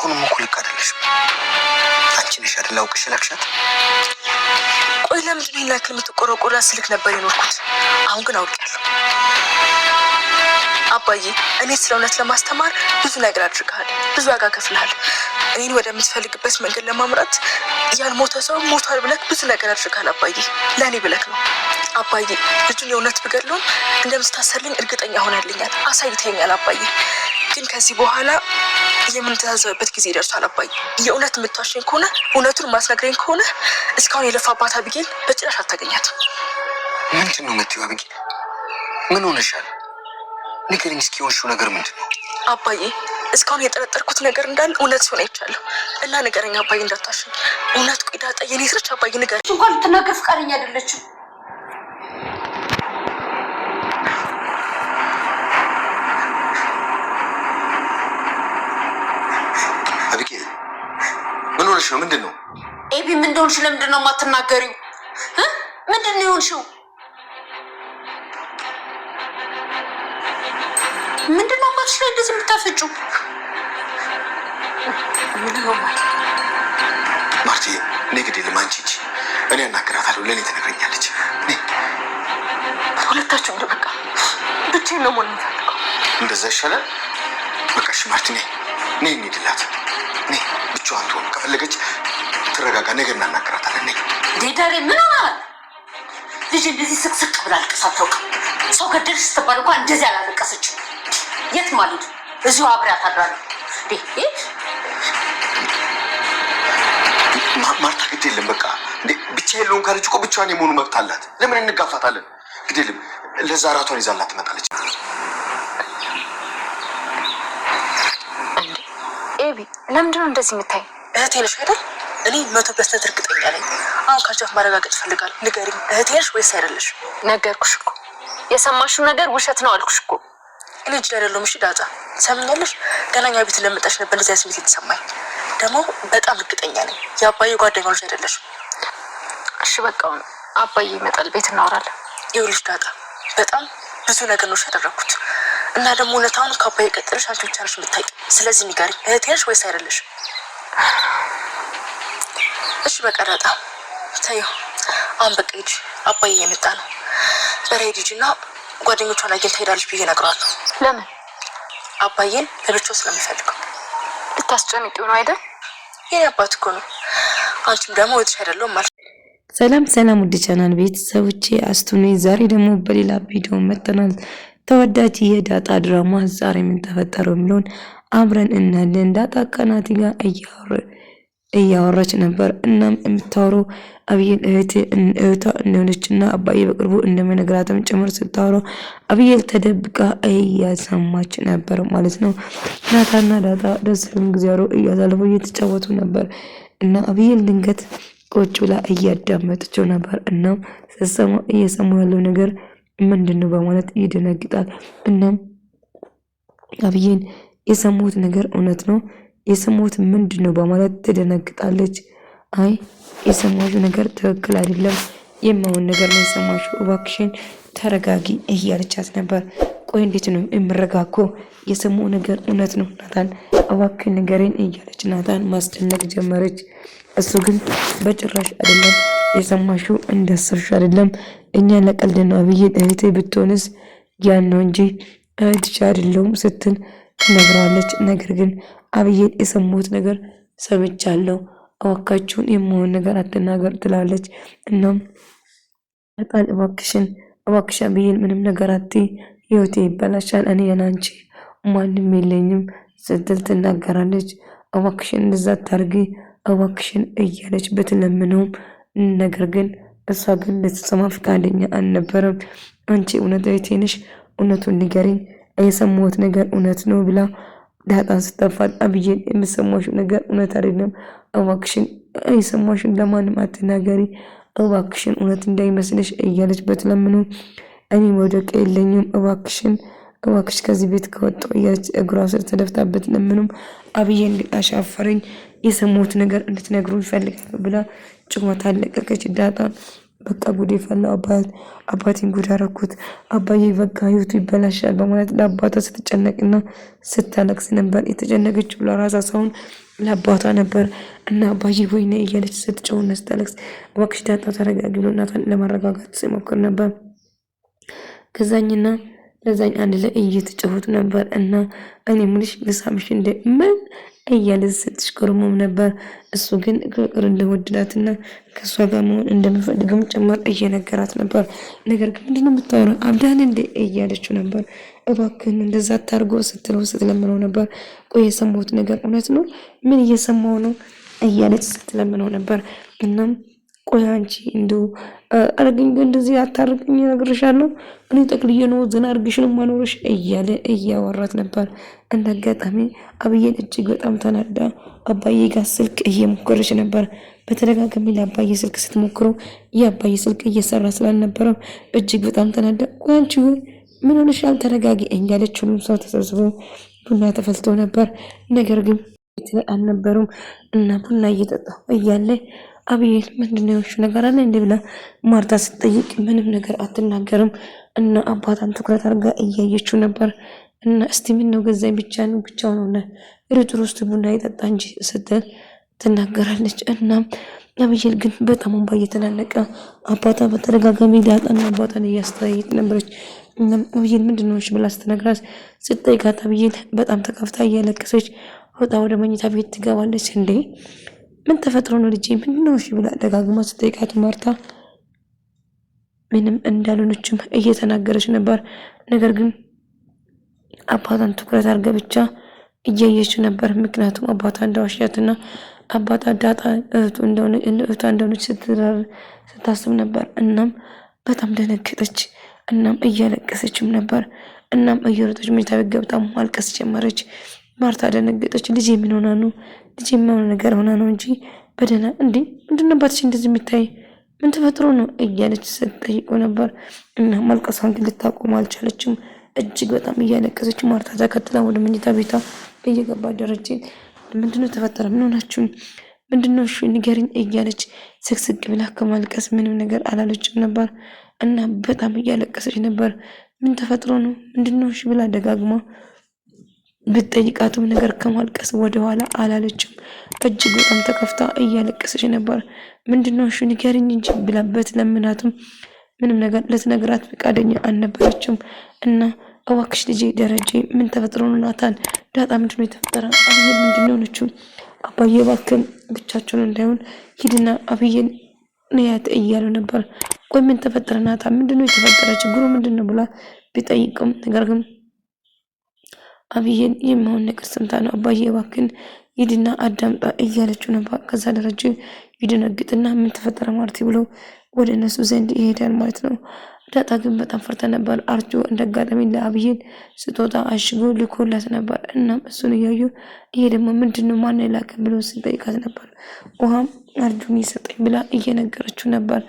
አሁንም እኮ ልክ አይደለሽም። አንቺ ነሽ አይደል አውቅሽ ላክሻት። ቆይ ለምንድን ነው ይላክ የምትቆረቆራ ስልክ ነበር የኖርኩት። አሁን ግን አውቄያለሁ። አባዬ እኔ ስለ እውነት ለማስተማር ብዙ ነገር አድርገሃል፣ ብዙ ዋጋ ከፍለሃል። እኔን ወደምትፈልግበት መንገድ ለማምራት ያልሞተ ሰው ሞቷል ብለህ ብዙ ነገር አድርገሃል አባዬ። ለእኔ ብለህ ነው አባዬ። ልጁን የእውነት ብገድለውም እንደምትታሰርልኝ እርግጠኛ ሆነልኛል፣ አሳይተኛል አባዬ። ግን ከዚህ በኋላ የምንተዛዘብበት ጊዜ ደርሷል አባዬ። የእውነት የምትዋሸኝ ከሆነ እውነቱን ማስነግረኝ ከሆነ እስካሁን የለፋባት አቢጌል በጭራሽ አታገኛትም። ምንድን ነው የምትይው አቢጌል? ምን ሆነሻል? ንገሪኝ እስኪ የሆንሽው ነገር ምንድን ነው? አባዬ እስካሁን የጠረጠርኩት ነገር እንዳለ እውነት ሲሆን አይቻለሁ እና ንገረኝ አባዬ እንዳታሸኝ። እውነት ቆይ ዳጣ የኔ ስርች አባዬ ንገረኝ። እንኳን ልትናገር ፈቃደኛ አይደለችም። አቢጌል ምን ሆነሽ ነው? ምንድን ነው? ኤቢ ምን እንደሆንሽ ለምንድን ነው የማትናገሪው? ምንድን ነው የሆንሽው? ምንድን ነው አባትሽ ላይ እንደዚህ የምታፈጩ? ማርቲ እኔ ግዴ ልማንቺ እንጂ እኔ አናግራታለሁ። ለእኔ ትነግረኛለች። ሁለታችሁ እንደ በቃ ብቻዬን ነው መሆን የምፈልገው። እንደዛ ይሻላል። በቃ እሺ ማርቲ ነይ እንሂድላት። ነይ ብቻዋን ትሆን ከፈለገች ትረጋጋ። ነገ እናናግራታለን። ነይ ዴዳሬ ምን ሆናል? ልጅ እንደዚህ ስቅስቅ ብላ አልቅሳ አታውቅም። ሰው ገደልሽ ስትባል እንኳን እንደዚህ አላለቀሰችም። የት ማለት እዚሁ አብሬያት አድራለሁ። ማርታ ግድ የለም በቃ ብቻ የለውን ካለች እኮ ብቻዋን የመሆኑ መብት አላት። ለምን እንጋፋታለን? ግድ የለም ለዛ እራቷን ይዛላት ትመጣለች። ኤቢ ለምንድን ነው እንደዚህ የምታይ? እህቴ ነሽ አይደል? እኔ 100% እርግጠኛ ነኝ። አሁን ካንቺ ማረጋገጥ እፈልጋለሁ። ንገሪኝ፣ እህቴ ነሽ ወይስ አይደለሽ? ነገርኩሽ እኮ የሰማሽው ነገር ውሸት ነው አልኩሽ እኮ። እኔ እጅ አይደለሁም። እሺ ዳጣ ሰምኛለሽ? ገናኛ ቤት ለመጣሽ ነበር እንደዚያ ስሜት የተሰማኝ። ደግሞ በጣም እርግጠኛ ነኝ የአባዬ ጓደኛ ልጅ አይደለሽም። እሺ በቃ አባዬ ይመጣል፣ ቤት እናወራለን። ይኸውልሽ ዳጣ በጣም ብዙ ነገር ነው ያደረኩት እና ደግሞ እውነታውን ከአባዬ ቀጥለሽ አንቺ ብቻ ነሽ የምታውቂው። ስለዚህ ንገሪኝ፣ እህቴ ነሽ ወይስ አይደለሽም? እሺ በቃ ዳጣ ተይው። አሁን በቃ ሂጂ፣ አባዬ እየመጣ ነው። በሬድ ሂጂና ጓደኞቿን አግኝታ ሄዳለች ብዬ እነግረዋለሁ። ለምን? አባዬን ለብቻው ስለሚፈልገው። ልታስጨንቂው ነው አይደል? የኔ አባት እኮ ነው። አንቺም ደግሞ ወጥሽ አይደለም ማለት። ሰላም ውድ ቻናል ቤተሰቦቼ አስቱኔ ዛሬ ደግሞ በሌላ ቪዲዮ መጥተናል። ተወዳጅ የዳጣ ድራማ ዛሬ ምን ተፈጠረው የሚለውን አብረን እናያለን። ዳጣ ከናቲ ጋር እያወራች ነበር። እናም የምታወራው አብዬል እህቷ እንደሆነችና አባዬ በቅርቡ እንደሚነግራትም ጭምር ስታወራው አብዬል ተደብቃ እያሰማች ነበር ማለት ነው። ናታና ዳጣ ደስ የሚል ጊዜ እያሳለፉ እየተጫወቱ ነበር እና አብዬል ድንገት ቁጭ ብላ እያዳመጠችው ነበር። እናም ስትሰማ እየሰሙ ያለው ነገር ምንድን ነው በማለት ይደነግጣል። እናም አብዬል የሰሙት ነገር እውነት ነው የሰሙት ምንድን ነው በማለት ትደነግጣለች። አይ የሰማሽው ነገር ትክክል አይደለም፣ የማውን ነገር ነው የሰማሽው፣ እባክሽን ተረጋጊ እያለቻት ነበር። ቆይ እንዴት ነው የምረጋጋው? የሰማው ነገር እውነት ነው ናታን እባክህ ንገረኝ እያለች ናታን ማስጨነቅ ጀመረች። እሱ ግን በጭራሽ አይደለም የሰማሽው፣ እንዳሰብሽ አይደለም፣ እኛ ለቀልድ ነው አብዬል እህቴ ብትሆንስ ያን ነው እንጂ እህትሽ አይደለሁም ስትል ትነግረዋለች። ነገር ግን አብዬል የሰማሁት ነገር ሰምቻለሁ፣ እባካችሁን የማውን ነገር አትናገር ትላለች። እናም በጣም እባክሽን አብዬል ምንም ነገር አትይ፣ ህይወቴ ይበላሻል፣ እኔ ያንቺ ማንም የለኝም ስትል ትናገራለች። እባክሽን እንደዛ አታርጊ እባክሽን እያለች ብትለምነውም ነገር ግን እሷ ግን ልትሰማ ፈቃደኛ አልነበረም። አንቺ እውነት እህቴ ነሽ፣ እውነቱን ንገሪኝ፣ የሰማሁት ነገር እውነት ነው ብላ ዳጣን ስታፋጥ አብዬል የምሰማሽው ነገር እውነት አይደለም፣ እባክሽን የሰማሽን ለማንም አትናገሪ፣ እባክሽን እውነት እንዳይመስልሽ እያለች ብትለምነው እኔ መውደቅ የለኝም እባክሽ ከዚህ ቤት ከወጣሁ እያለች እግሯ ስር ተደፍታበት ለምንም አብዬን ግን አሻፈረኝ፣ የሰማሁት ነገር እንድትነግሩ ይፈልጋሉ ብላ ጭማታ አለቀቀች። ዳጣ በቃ ጉዴ ፈላ። አባቴን ጉድ አደረኩት። አባዬ በቃ ህይወቱ ይበላሻል በማለት ለአባቷ ስትጨነቅና ስታለቅስ ነበር። የተጨነቀችው ለራሷ ሳይሆን ለአባቷ ነበር። እና አባዬ ወይኔ እያለች ስትጮህና ስታለቅስ እባክሽ ዳጣ ተረጋጊ ብሎ እናቷን ለማረጋጋት ሲሞክር ነበር። ከዛኝና ለዛኝ አንድ ላይ እየተጫወቱ ነበር። እና እኔ ሙልሽ ልሳምሽ እንደ ምን እያለ ስትሽኮርመም ነበር። እሱ ግን ፍቅር እንደወደዳትና ከእሷ ጋር መሆን እንደሚፈልግም ጭምር እየነገራት ነበር። ነገር ግን ምንድነው የምታወራው አብዳን እንደ እያለችው ነበር። እባክህን እንደዛ አታርጎ ስትለምነው ነበር። ቆይ የሰማሁት ነገር እውነት ነው? ምን እየሰማው ነው? እያለች ስትለምነው ነበር። እናም ቆይ አንቺ እንደው አረግኝ ግን እንደዚህ አታርግኝ እነግርሻለሁ እኔ ጠቅልዬ ነው ዝና አርግሽን ማኖርሽ እያለ እያወራት ነበር። እንደ አጋጣሚ አብዬን እጅግ በጣም ተናዳ አባዬ ጋር ስልክ እየሞከረች ነበር። በተደጋጋሚ ለአባዬ ስልክ ስትሞክረው የአባዬ ስልክ እየሰራ ስላልነበረው እጅግ በጣም ተናዳ ቆይ አንቺ ምን ሆነሻል? ተረጋጊ እያለች ሁሉም ሰው ተሰብስቦ ቡና ተፈልቶ ነበር። ነገር ግን አልነበሩም እና ቡና እየጠጣሁ እያለ አብዬል ምንድነው የሆንሽው ነገር አለ እንዴ ብላ ማርታ ስትጠይቅ ምንም ነገር አትናገርም። እና አባቷን ትኩረት አድርጋ እያየችው ነበር። እና እስቲ ምን ነው ገዛኝ ብቻውን ሆነ ሩጥሩ ውስጥ ቡና ይጠጣ እንጂ ስትል ትናገራለች። እና አብዬል ግን በጣም እንባ እየተናነቀ አባቷ በተደጋጋሚ ዳጣና አባቷን እያስተያየች ነበረች። እና አብዬል ምንድነው ብላ ስትነግራት ስትጠይቃት አብዬል በጣም ተከፍታ እያለቀሰች ወጣ ወደ መኝታ ቤት ትገባለች። እንዴ ምን ተፈጥሮ ነው ልጄ ምንድነው ብላ ደጋግማ ስትጠይቃት ማርታ ምንም እንዳልሆነችም እየተናገረች ነበር። ነገር ግን አባቷን ትኩረት አድርጋ ብቻ እያየችው ነበር። ምክንያቱም አባቷ እንደዋሻትና አባቷ ዳጣ እህቷ እንደሆነች ስታስብ ነበር። እናም በጣም ደነገጠች። እናም እያለቀሰችም ነበር። እናም እየሮጠች መኝታ ቤት ገብታ ማልቀስ ጀመረች። ማርታ ደነገጠች። ልጄ ምን ሆና ነው? ልጄ የማይሆን ነገር ሆና ነው እንጂ በደህና እንዴ ምንድነው አባትሽ እንደዚህ የሚታይ ምን ተፈጥሮ ነው እያለች ስትጠይቀው ነበር። እና ማልቀሷን ግን ልታቆም አልቻለችም። እጅግ በጣም እያለቀሰች ማርታ ተከትላ ወደ መኝታ ቤቷ እየገባ ደረጀ ምንድነው ተፈጠረ? ምን ሆናችሁ? ምንድነው ንገሪኝ እያለች ስቅስቅ ብላ ከማልቀስ ምንም ነገር አላለችም ነበር። እና በጣም እያለቀሰች ነበር። ምን ተፈጥሮ ነው? ምንድነው ብላ ደጋግማ ብትጠይቃትም ነገር ከማልቀስ ወደኋላ አላለችም። እጅግ በጣም ተከፍታ እያለቀሰች ነበር። ምንድነው ንገሪኝ እንጂ ብላበት ለምናትም ምንም ነገር ልትነግራት ፈቃደኛ አልነበረችም። እና እባክሽ ልጄ ደረጀ ምን ተፈጥሮ ነው? ናታን ዳጣ ምንድነው የተፈጠረ? አብዬን ምንድነው ሆነችው? አባዬ እባክህን ብቻቸውን እንዳይሆን ሂድና አብዬን ንያት እያሉ ነበር። ቆይ ምን ተፈጠረ ናታን? ምንድነው የተፈጠረ? ችግሩ ምንድነው ብላ ቢጠይቅም ነገር ግን አብዬን የማውን ነገር ሰምታ ነው አባዬ እባክህን ሂድና አዳምጣ እያለችው ነበር። ከዛ ደረጀ ይደነግጥና ምን ተፈጠረ ማርቲ ብሎ ወደ እነሱ ዘንድ ይሄዳል ማለት ነው። ዳጣ ግን በጣም ፈርታ ነበር። አርጆ እንደጋጣሚ ለአብዬን ስጦታ አሽጎ ልኮላት ነበር። እናም እሱን እያዩ ይሄ ደግሞ ምንድነው ማን ላከ ብሎ ሲጠይቃት ነበር። ውሃም አርጆን ይሰጠኝ ብላ እየነገረችው ነበር።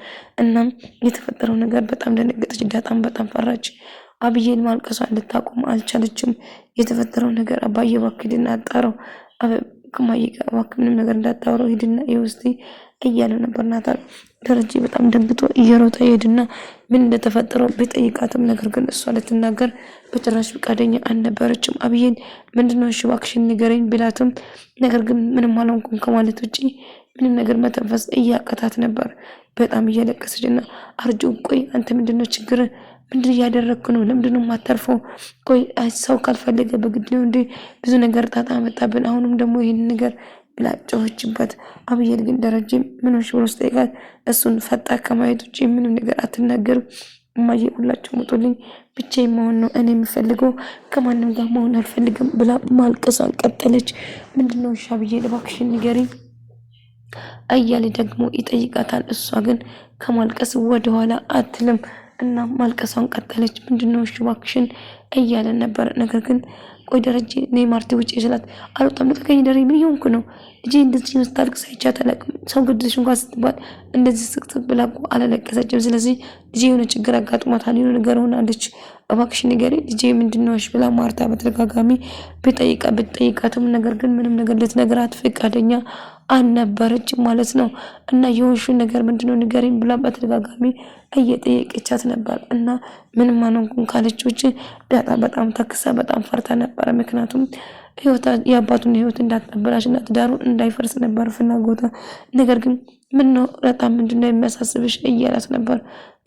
እናም የተፈጠረው ነገር በጣም ደነገጠች። ዳጣም በጣም ፈራች። አብዬን ማልቀሷን ልታቆም አልቻለችም። የተፈጠረው ነገር አባዬ እባክህ ሂድና አጣራው ከማዬ ጋር እባክህ ምንም ነገር እንዳታወራው ሂድና ይወስቲ እያለ ነበር ናታን። ደረጀ በጣም ደንግጦ እየሮጠ ሄድና ምን እንደተፈጠረው ቢጠይቃትም ነገር ግን እሷ ልትናገር በጭራሽ ፈቃደኛ አልነበረችም። አብዬን ምንድነው እባክሽን ንገረኝ ቢላትም ነገር ግን ምንም አልሆንኩም ከማለት ውጪ ምንም ነገር መተንፈስ እያቃታት ነበር። በጣም እያለቀሰችና አርጆ ቆይ አንተ ምንድነው ችግር? ምንድን እያደረግኩ ነው? ለምንድነው የማታርፈው? ቆይ ሰው ካልፈለገ በግድ ነው እንዴ? ብዙ ነገር ጣጣ መጣብን። አሁንም ደግሞ ይህን ነገር ብላ ጮኸችበት። አብዬል ግን ደረጀ ምን ሆንሽ ብሎ ስጠይቃት እሱን ፈጣ ከማየት ውጭ ምንም ነገር አትናገርም። እማዬ ሁላችሁ ውጡልኝ፣ ብቻዬን መሆን ነው እኔ የምፈልገው፣ ከማንም ጋር መሆን አልፈልግም ብላ ማልቀሷን ቀጠለች። ምንድነው አብዬል እባክሽን ንገሪኝ እያለ ደግሞ ይጠይቃታል። እሷ ግን ከማልቀስ ወደኋላ አትልም እና ማልቀሷን ቀጠለች። ምንድነው እባክሽን እያለ ነበር። ነገር ግን ቆይ ደረጀ ነይ ማርቲ ውጪ ስላት አልወጣም ልቀቀኝ ደሬ ምን ይሆንኩ ነው ልጄ እንደዚህ ስታልቅስ አይቻት አላውቅም። ሰው ገድልሽ እንኳን ስትባል እንደዚህ ስቅስቅ ብላ እኮ አላለቀሰችም። ስለዚህ ልጄ የሆነ ችግር አጋጥሟታል የሆነ ነገር ሆናለች እባክሽ ንገሪኝ ልጄ ምንድነው ብላ ማርታ በተደጋጋሚ ብትጠይቃትም ነገር ግን ምንም ነገር ልትነግራት ፈቃደኛ አልነበረችም ማለት ነው። እና የሆንሽው ነገር ምንድነው ንገሪኝ ብላ በተደጋጋሚ እየጠየቀቻት ነበር። እና ምንም አልሆንኩም ካለች ውጭ ዳጣ በጣም ተክሳ በጣም ፈርታ ነበር። ምክንያቱም የአባቱን ህይወት እንዳትበላሽ እና ትዳሩን እንዳይፈርስ ነበር ፍላጎቷ። ነገር ግን ምነው በጣም ምንድነው የሚያሳስብሽ እያላት ነበር።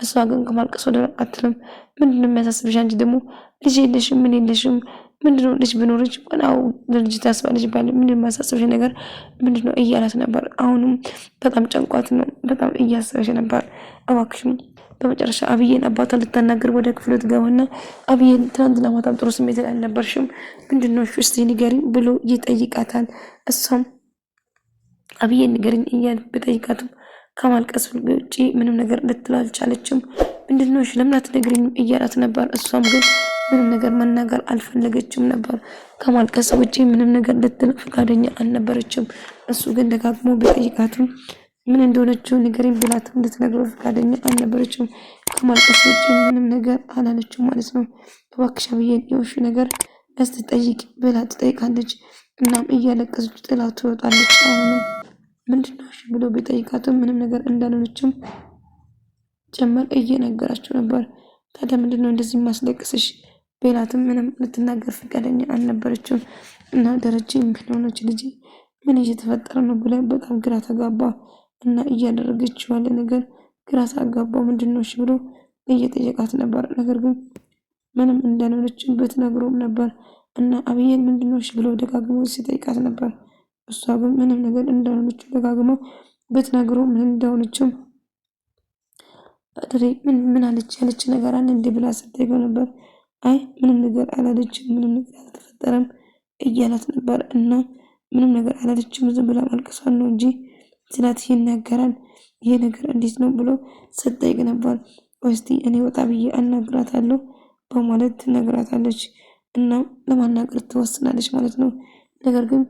እሷ ግን ከማልቀስ ወደ አትልም። ምንድነው የሚያሳስብሽ? አንቺ ደግሞ ልጅ የለሽም ምን የለሽም ምንድነው? ልጅ ብኖርሽ እንኳን ልጅ ታስባለች ይባል ምን የሚያሳስብሽ ነገር ምንድነው እያላት ነበር። አሁንም በጣም ጨንቋት ነው፣ በጣም እያሰበች ነበር። እባክሽም በመጨረሻ አብዬን አባቷን ልታናገር ወደ ክፍሉ ትገባና አብዬን ትናንትና ማታም ጥሩ ስሜት ላይ አልነበርሽም ምንድነው እስቲ ንገሪኝ ብሎ ይጠይቃታል። እሷም አብዬን ንገሪኝ እያለ ቢጠይቃትም ከማልቀስ ውጪ ምንም ነገር ልትል አልቻለችም። ምንድነው ለምን አትነግሪኝም እያላት ነበር። እሷም ግን ምንም ነገር መናገር አልፈለገችም ነበር። ከማልቀስ ውጪ ምንም ነገር ልትል ፈቃደኛ አልነበረችም። እሱ ግን ደጋግሞ ቢጠይቃትም ምን እንደሆነችው ንገሪኝ ብላትም ልትነግረው ፈቃደኛ አልነበረችም። ከማልቀስ ውጪ ምንም ነገር አላለችም ማለት ነው። እባክሽ አብዬን የሆንሽው ነገር እስቲ ጠይቂ ብላ ትጠይቃለች። እናም እያለቀሰች ጥላ ትወጣለች። አሁንም ምንድነው ብሎ ቢጠይቃትም ምንም ነገር እንዳልሆነችም ጭምር እየነገራቸው ነበር። ታዲያ ምንድነው እንደዚህ ማስለቅስሽ ቤላትም ምንም ልትናገር ፈቃደኛ አልነበረችም። እና ደረጀ ሆነች ልጅ ምን እየተፈጠረ ነው ብላ በጣም ግራ ተጋባ። እና እያደረገችው ያለ ነገር ግራ ሳጋባው ምንድነው ብሎ እየጠየቃት ነበር። ነገር ግን ምንም እንዳልሆነች ብትነግረውም ነበር። እና አብዬን ምንድነው ብሎ ደጋግሞ ሲጠይቃት ነበር። እሷ ግን ምንም ነገር እንዳልሆነች ደጋግሞ ብትነግረው ምን እንደሆነችም አድሬ ምን አለች ያለች ነገር አለ እንዴ ብላ ስትጠይቀው ነበር። አይ ምንም ነገር አላለችም፣ ምንም ነገር አልተፈጠረም እያላት ነበር። እና ምንም ነገር አላለችም ዝም ብላ ማልቀሷን ነው እንጂ ስላት ይናገራል። ይሄ ነገር እንዴት ነው ብሎ ስትጠይቅ ነበር። እስቲ እኔ ወጣ ብዬ አናግራታለሁ በማለት ትነግራታለች። እና ለማናገር ትወስናለች ማለት ነው። ነገር ግን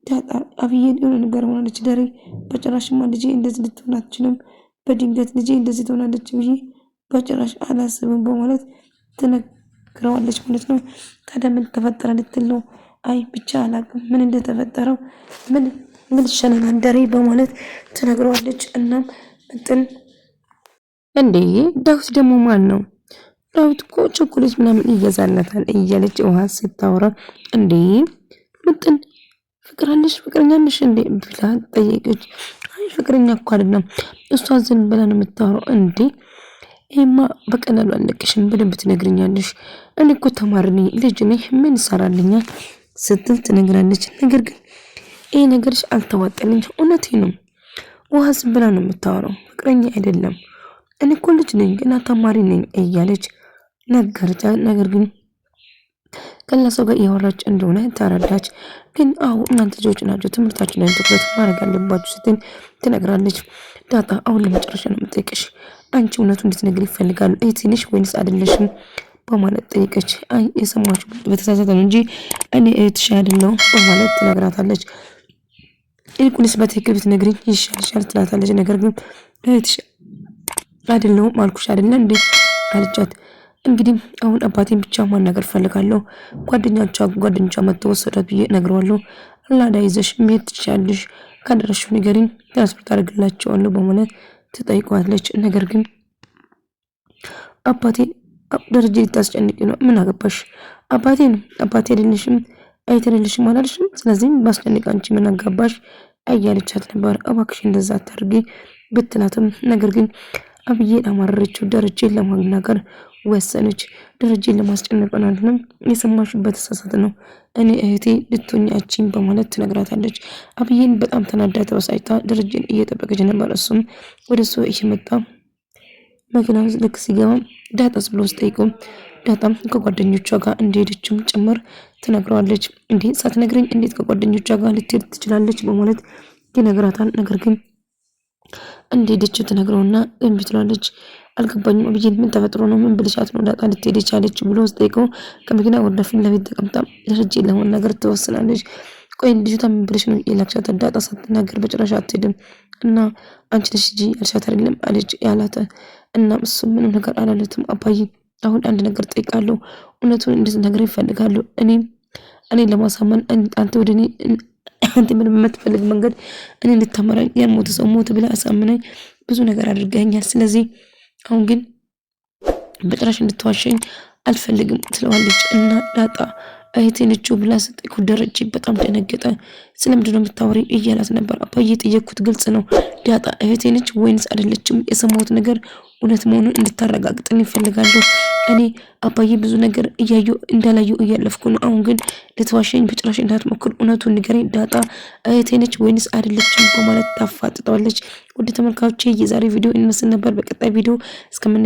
ዳጣ አብዬን የሆነ ነገር ሆናለች ደሬ በጭራሽማ ልጄ እንደዚህ ልትሆን አትችልም፣ በድንገት ልጄ እንደዚህ ትሆናለች ብዬ በጭራሽ አላስብም በማለት ትነግረዋለች ማለት ነው። ታዲያ ምን ተፈጠረ ልትል ነው። አይ ብቻ አላቅም ምን እንደተፈጠረው ምን ይሻለናል ደሬ በማለት ትነግረዋለች። እናም እንትን እንዴ ዳዊት ደግሞ ማን ነው? ዳዊት እኮ ቸኮሌት ምናምን ይገዛለታል እያለች ውሃ ስታወራ እንዴ ምጥን ፍቅራለሽ ፍቅረኛለሽ እንዴ ብላ ጠየቀች። አይ ፍቅረኛ እኮ አይደለም እሷ ዝም ብላ ነው የምታወራው። እንዴ ይሄማ በቀላሉ አለቅሽም በደንብ ትነግሪኛለሽ። እኔ እኮ ተማሪ ነኝ ልጅ ነኝ ምን ይሰራልኛል ስትል ትነግራለች። ነገር ግን ይሄ ነገርሽ አልተዋጠልኝ እውነቴ ነው። ውሃ ዝም ብላ ነው የምታወራው ፍቅረኛ አይደለም። እኔ እኮ ልጅ ነኝ ገና ተማሪ ነኝ እያለች ነገረቻት። ነገር ግን ከሌላ ሰው ጋር እያወራች እንደሆነ ተረዳች። ግን አዎ እናንተ ልጆች ናቸው ትምህርታችሁ ላይ ትኩረት ማድረግ አለባችሁ ስትል ትነግራለች። ዳጣ አሁን ለመጨረሻ ነው የምጠይቅሽ፣ አንቺ እውነቱን እንድትነግሪ ይፈልጋሉ እህቴ ነሽ ወይንስ አይደለሽም በማለት ጠይቀች። አይ የሰማችሁ በተሳሳተ ነው እንጂ እኔ እህትሽ አይደለሁም በማለት ትነግራታለች። ይልቁንስ በትክክል ብትነግሪኝ ይሻልሻል ትላታለች። ነገር ግን እህትሽ አይደለሁም አልኩሽ አይደለ እንዴ አለቻት። እንግዲህ አሁን አባቴን ብቻ ማናገር ፈልጋለሁ፣ ጓደኞቿ መጥተው ወሰዷት ብዬ እነግረዋለሁ። ላዳ ይዘሽ መሄድ ትችያለሽ፣ ካደረሽው ንገሪኝ ትራንስፖርት አደርግላቸዋለሁ በማለት ትጠይቀዋለች። ነገር ግን አባቴ ደረጃ ልታስጨንቂ ነው፣ ምን አገባሽ? አባቴ አይደለሽም አይተልልሽም አላልሽም? ስለዚህ ባስጨንቅ አንቺ ምን አጋባሽ እያለቻት ነበር። እባክሽ እንደዛ አታርጊ ብትላትም ነገር ግን አብዬን አማረረችው። ደረጃን ለማናገር ወሰነች። ደረጃን ለማስጨነቅ አይደለም የሰማሽበት ተሳሳተ ነው፣ እኔ እህቴ ልትሆኛችኝ በማለት ትነግራታለች። አብዬን በጣም ተናዳ ተበሳጭታ ደረጃን እየጠበቀች ነበር። እሱም ወደ እሱ እየመጣ መኪናው ልክ ሲገባ ዳጣስ ብሎ ስጠይቀው ዳጣም ከጓደኞቿ ጋር እንደሄደችም ጭምር ትነግረዋለች። እንዴ ሳትነግረኝ እንዴት ከጓደኞቿ ጋር ልትሄድ ትችላለች በማለት ይነግራታል። ነገር ግን እንደሄደች ትነግረውና እምቢ ትላለች። አልገባኝም አብዬን ምን ተፈጥሮ ነው ምን ብልሻት ነው ዳጣ ልትሄድ የቻለች ብሎ ስጠይቀው ከመኪና ወርዳ ፊት ለፊት ተቀምጣ ደረጃን ለማናገር ትወስናለች። ቆይ ልጅቷ ምን ብለሽ ነው የላክሻት? ዳጣ ሳትናገር በጭራሽ አትሄድም እና አንቺ ነሽ እንጂ ያልሻት አይደለም አለች ያላት። እና እሱ ምንም ነገር አላለትም። አባዬ አሁን አንድ ነገር ጠይቃለሁ፣ እውነቱን እንድትነግረኝ እፈልጋለሁ። እኔ ለማሳመን አንተ ወደ እኔ አንተ ምን በምትፈልግ መንገድ እኔ እንድታመራኝ ያልሞተ ሰው ሞተ ብለህ አሳምነኝ ብዙ ነገር አድርገኛል። ስለዚህ አሁን ግን በጭራሽ እንድትዋሸኝ አልፈልግም ትለዋለች። እና ዳጣ እህቴ ነች ብላ ስትጠይቅ ደረጀ በጣም ደነገጠ። ስለምንድን ነው የምታወሪው እያላት ነበር። አባዬ ጠየቅኩት፣ ግልጽ ነው ዳጣ እህቴ ነች ወይንስ አይደለችም? የሰማሁት ነገር እውነት መሆኑን እንድታረጋግጥልኝ እፈልጋለሁ። እኔ አባዬ ብዙ ነገር እንዳላየሁ እያለፍኩ ነው። አሁን ግን ልትዋሸኝ በጭራሽ እንዳትሞክር፣ እውነቱን ንገረኝ ዳጣ እህቴ ነች ወይንስ አይደለችም? በማለት ታፋጥጠዋለች። ወደ ተመልካቾቼ የዛሬ ቪዲዮ ይመስል ነበር። በቀጣይ ቪዲዮ እስከምን